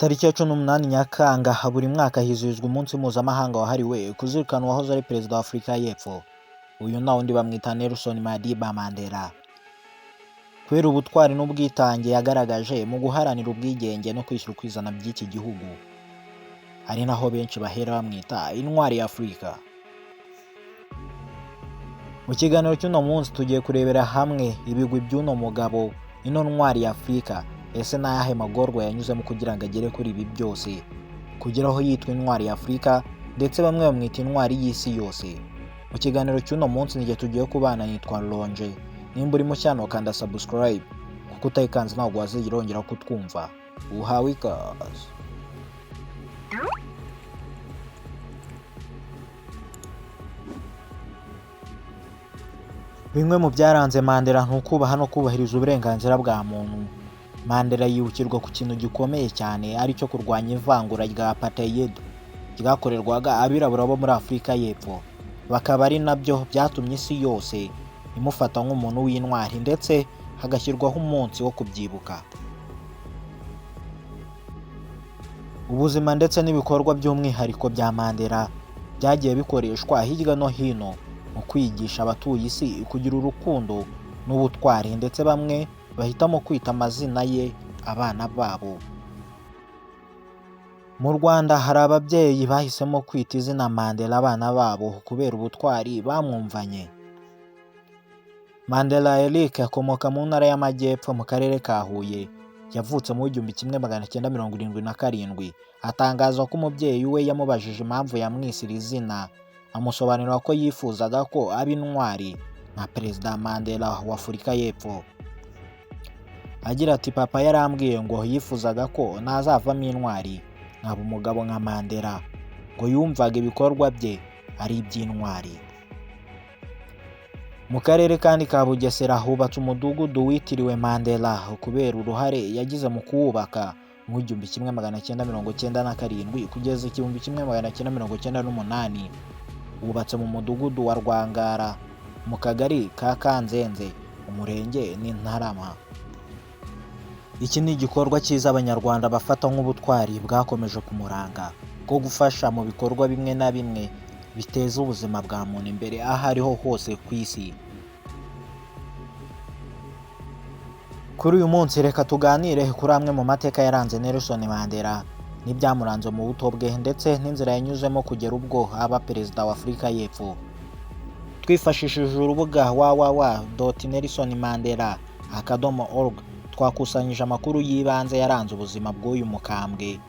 Tariki ya 18 Nyakanga buri mwaka hizihizwa umunsi mpuzamahanga wahariwe kuzirikana uwahoze ari perezida wa Afurika y'Epfo. Uyu na wundi bamwita Nelson Madiba Mandela. Kubera ubutwari n'ubwitange yagaragaje mu guharanira ubwigenge no kwishyura ukwizana by'iki gihugu, ari naho benshi bahera bamwita intwari ya Afurika. Mu kiganiro cy'uno munsi tugiye kurebera hamwe ibigwi by'uno mugabo, ino ntwari ya Afurika. Ese n'ayahe magorwa yanyuzemo kugira ngo agere kuri ibi byose, kugeraho yitwa intwari ya Afurika, ndetse bamwe bamwita intwari y'isi yose. Mu kiganiro cy'uno munsi n'igihe tugiye kubana, nitwa Lonje. Nimba uri mushyano kanda subscribe, kuko utayikanze ntabwo wazirongera kutwumva. Uhawe ikaze. Bimwe mu byaranze Mandela ntukubaha no kubahiriza uburenganzira bwa muntu. Mandela yibukirwa ku kintu gikomeye cyane, ari cyo kurwanya ivangura rya apartheid ryakorerwaga abirabura bo muri Afurika y'Epfo. Bakaba ari nabyo byatumye isi yose imufata nk'umuntu w'intwari, ndetse hagashyirwaho umunsi wo kubyibuka. Ubuzima ndetse n'ibikorwa by'umwihariko bya Mandela byagiye bikoreshwa hirya no hino mu kwigisha abatuye isi kugira urukundo n'ubutwari, ndetse bamwe bahitamo kwita amazina ye abana babo. Mu Rwanda hari ababyeyi bahisemo kwita izina Mandela abana babo kubera ubutwari bamwumvanye. Mandela Eric akomoka mu ntara y'Amajyepfo mu karere ka Huye. Yavutse mu 1977. Atangaza ko umubyeyi we yamubajije impamvu yamwisira izina, amusobanurira ko yifuzaga ko aba intwari nka Perezida Mandela wa Afurika y'Epfo. Agira ati, papa yarambwiye ngo yifuzaga ko nazavamo intwari nkaba umugabo nka Mandela, ngo yumvaga ibikorwa bye ari iby'intwari. Mu karere kandi ka Bugesera hubatse umudugudu witiriwe Mandela kubera uruhare yagize mu kuwubaka mu 1997 kugeza 1998. Wubatse mu mudugudu wa Rwangara mu kagari ka Kanzenze, umurenge ni Ntarama. Iki ni igikorwa cyiza abanyarwanda bafata nk'ubutwari bwakomeje kumuranga bwo gufasha mu bikorwa bimwe na bimwe biteza ubuzima bwa muntu imbere aho ariho hose ku isi. Kuri uyu munsi reka tuganire kuri amwe mu mateka yaranze Nelson Mandela n'ibyamuranze mu buto bwe, ndetse n'inzira yanyuzemo kugera ubwo aba perezida wa Afurika y'Epfo. Twifashishije urubuga www.nelsonmandela.org twakusanyije amakuru y'ibanze yaranze ubuzima bw'uyu mukambwe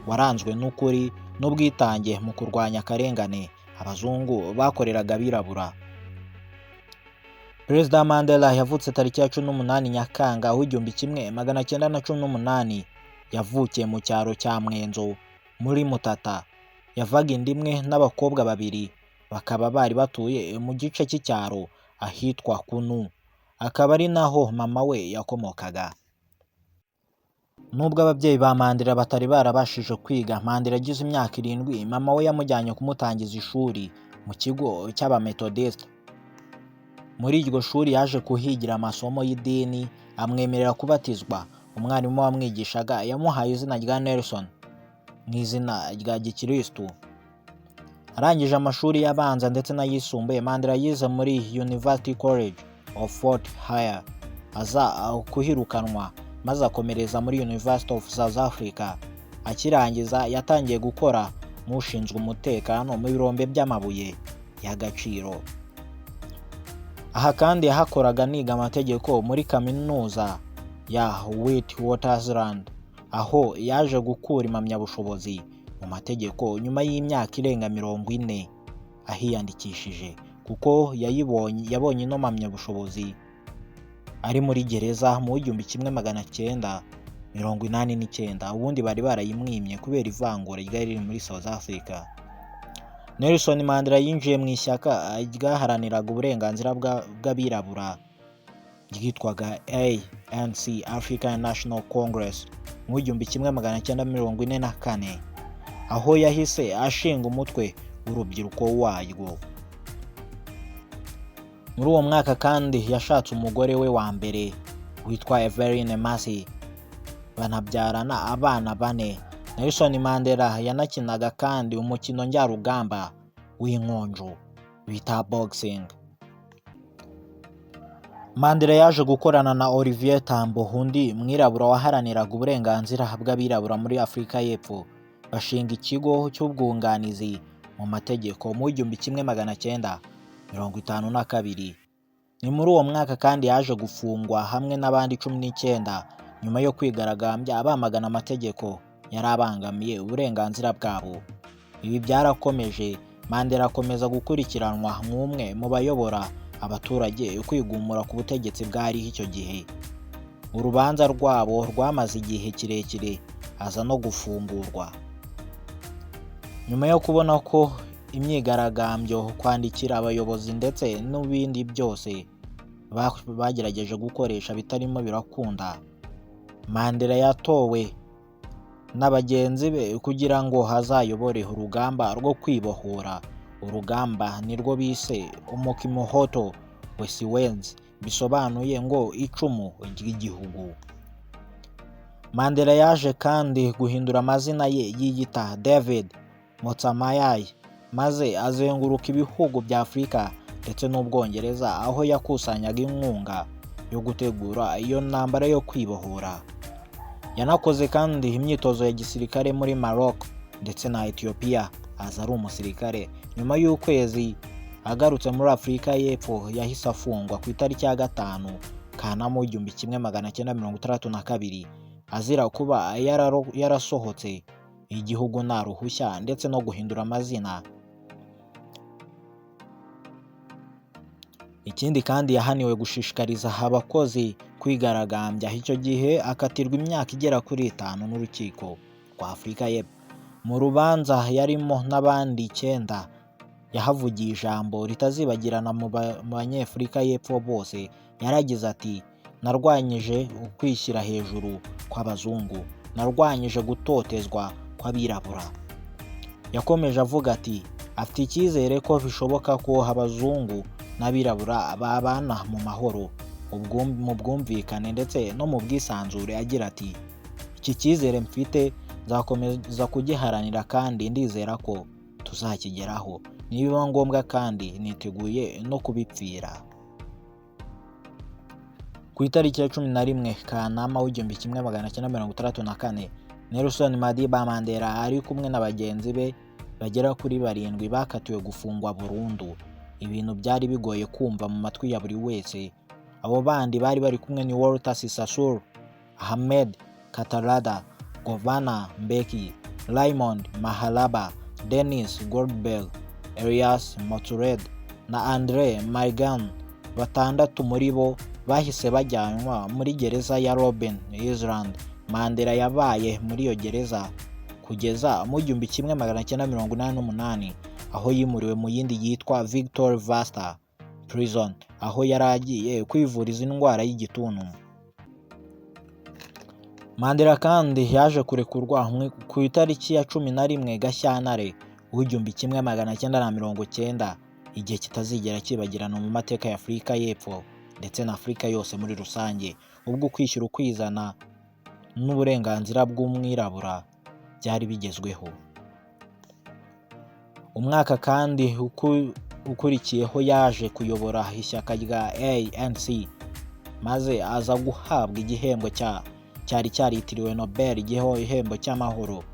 waranzwe n'ukuri n'ubwitange mu kurwanya akarengane abazungu bakoreraga abirabura. Perezida Mandela yavutse tariki ya 18 Nyakanga 1918. Yavukiye mu cyaro cya Mwenzo muri Mutata. Yavaga inda imwe n'abakobwa babiri, bakaba bari batuye mu gice cy'icyaro ahitwa Kunu. Akaba ari naho mama we yakomokaga. Nubwo ababyeyi ba Mandela batari barabashije kwiga, Mandela agize imyaka 7 mama we yamujyanye kumutangiza ishuri mu kigo cy'Abamethodist. Muri iryo shuri yaje kuhigira amasomo y'idini, amwemerera kubatizwa. Umwarimu wamwigishaga yamuhaye izina rya Nelson n'izina rya Gikristo. Arangije amashuri y'abanza ndetse n'ayisumbuye, Mandela yize muri University College of Fort Hare, aza kuhirukanwa maze akomereza muri University of South Africa. Akirangiza yatangiye gukora nk'ushinzwe umutekano mu birombe by'amabuye y'agaciro. Aha kandi yahakoraga niga amategeko muri kaminuza ya Witwatersrand, aho yaje gukura impamyabushobozi mu mategeko nyuma y'imyaka irenga 40 ahiyandikishije, kuko yabonye ino mpamyabushobozi ari muri gereza mu 1989. Ubundi bari barayimwimye kubera ivangura ryari riri muri South Africa. Nelson Mandela yinjiye mu ishyaka ryaharaniraga uburenganzira bw'abirabura ryitwaga ANC, African National Congress, mu 1944, aho yahise ashinga umutwe w'urubyiruko warwo. Muri uwo mwaka kandi yashatse umugore we wa mbere witwa Evelyn Masi, banabyarana abana 4 Nelson Mandela yanakinaga kandi umukino njyarugamba w'inkonjo bita boxing. Mandela yaje gukorana na Olivier Tambo, undi mwirabura waharaniraga uburenganzira bw'abirabura muri Afurika y'Epfo, bashinga ikigo cy'ubwunganizi mu mategeko mu 1952. Ni muri uwo mwaka kandi yaje gufungwa hamwe n'abandi 19 nyuma yo kwigaragambya bamagana amategeko yari abangamiye uburenganzira bwabo. Ibi byarakomeje, Mandela akomeza gukurikiranwa nk'umwe mu bayobora abaturage kwigumura ku butegetsi bwari icyo gihe. Urubanza rwabo rwamaze igihe kirekire, aza no gufungurwa. Nyuma yo kubona ko imyigaragambyo, kwandikira abayobozi ndetse n'ibindi byose bagerageje gukoresha bitarimo birakunda, Mandela yatowe n'abagenzi be kugira ngo hazayobore urugamba rwo kwibohora. Urugamba nirwo bise Umukimohoto Wesiwenzi, bisobanuye ngo icumu ry'igihugu. Mandela yaje kandi guhindura amazina ye yiyita David Motsamai, maze azenguruka ibihugu bya Afurika ndetse n'Ubwongereza, aho yakusanyaga inkunga yo gutegura iyo ntambara yo kwibohora. Yanakoze kandi imyitozo ya gisirikare muri Maroc ndetse na Ethiopia, aza ari umusirikare. Nyuma y'ukwezi agarutse muri Afurika y'Epfo, yahise afungwa ku itariki ya 5 Kanama 1962 azira kuba yarasohotse igihugu nta ruhushya ndetse no guhindura amazina. Ikindi kandi yahaniwe gushishikariza abakozi kwigaragambya. Icyo gihe akatirwa imyaka igera kuri 5 n'urukiko rwa Afurika y'Epfo. Mu rubanza yarimo n'abandi 9, yahavugiye ijambo ritazibagirana mu Banyafurika y'Epfo bose. Yaragize ati, narwanyije ukwishyira hejuru kw'abazungu, narwanyije gutotezwa kw'abirabura. Yakomeje avuga ati afite icyizere ko bishoboka ko abazungu n'abirabura babana mu mahoro, mu bwumvikane ndetse no mu bwisanzure. Agira ati, iki cyizere mfite nzakomeza kugiharanira kandi ndizera ko tuzakigeraho, nibiba ngombwa kandi niteguye no kubipfira. Ku itariki ya 11 Kanama 1964, Nelson Madiba Mandela ari kumwe n'abagenzi be bagera kuri 7 bakatiwe gufungwa burundu. Ibintu byari bigoye kumva mu matwi ya buri wese. Abo bandi bari kumwe ni Walter Sisulu, Ahmed Kathrada, Govan Mbeki, Raymond Mahalaba, Dennis Goldberg, Elias Motshekga na Andre Marigan. 6 muri bo bahise bajyanwa muri gereza ya Robben Island. Mandela yabaye muri iyo gereza kugeza mu 1988, aho yimuriwe mu yindi yitwa Victor Verster Prison, aho yaragiye kwivuriza indwara y'igituntu. Mandela kandi yaje kurekurwa ku itariki ya 11 Gashyantare 1990, igihe kitazigera kibagirana mu mateka ya Afurika y'Epfo ndetse na Afurika yose muri rusange, ubwo kwishyura ukwizana n'uburenganzira bw'umwirabura byari bigezweho. Umwaka kandi ukurikiyeho yaje kuyobora ishyaka rya ANC, maze aza guhabwa igihembo cyari cyaritiriwe Nobel, igihembo cy'amahoro,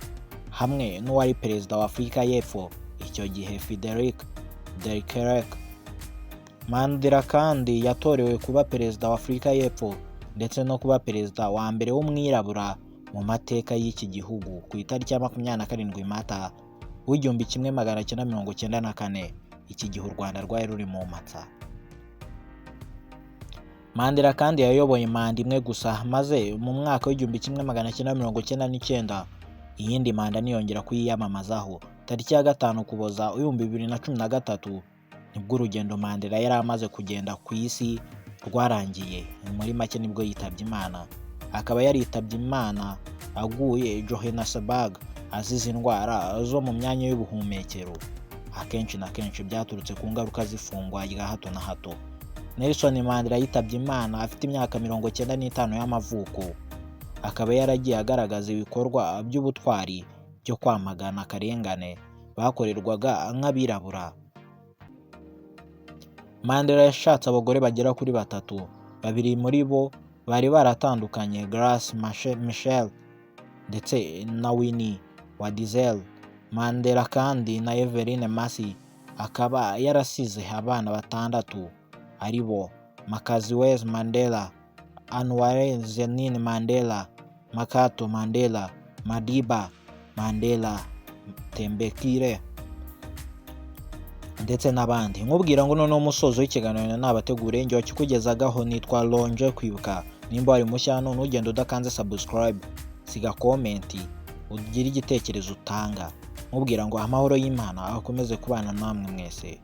hamwe n'uwari perezida wa Afurika y'Epfo icyo gihe Frederick de Klerk. Mandela kandi yatorewe kuba perezida wa Afurika y'Epfo ndetse no kuba perezida wa mbere w'umwirabura mu mateka y'iki gihugu ku itariki ya 27 Mata 1994, iki gihe u Rwanda rwari ruri mu matsa. Mandela kandi yayoboye manda imwe gusa, maze mu mwaka w'1999 iyindi manda niyongera kuyiyamamazaho. Tariki ya 5 Ukuboza 2013 nibwo urugendo Mandela yari amaze kugenda ku isi rwarangiye. Muri make nibwo yitabye Imana. Akaba yaritabye Imana aguye Johannesburg azize indwara zo mu myanya y'ubuhumekero. Akenshi na kenshi byaturutse ku ngaruka zifungwa rya hato na hato. Nelson Mandela yitabye Imana afite imyaka 95 y'amavuko. akaba yaragiye agaragaza ibikorwa by'ubutwari byo kwamagana akarengane bakorerwaga nk'abirabura. Mandela yashatse abagore bagera kuri batatu, babiri muri bo bari baratandukanye, Grace Machel ndetse na Winnie Wadizela Mandela kandi na Evelyn Masi. Akaba yarasize abana batandatu ari bo Makaziwe Mandela, Anwar Zenin Mandela, Makato Mandela, Madiba Mandela, Tembekile ndetse n'abandi. Nkubwira ngo noneho umusozo w'ikiganiro nabategure njye wakikugezagaho nitwa Lonje Kwibuka. Nimba wari mushya none ugenda udakanze subscribe, siga comment, ugire igitekerezo utanga. Nkubwira ngo amahoro y'Imana akomeze kubana namwe mwese.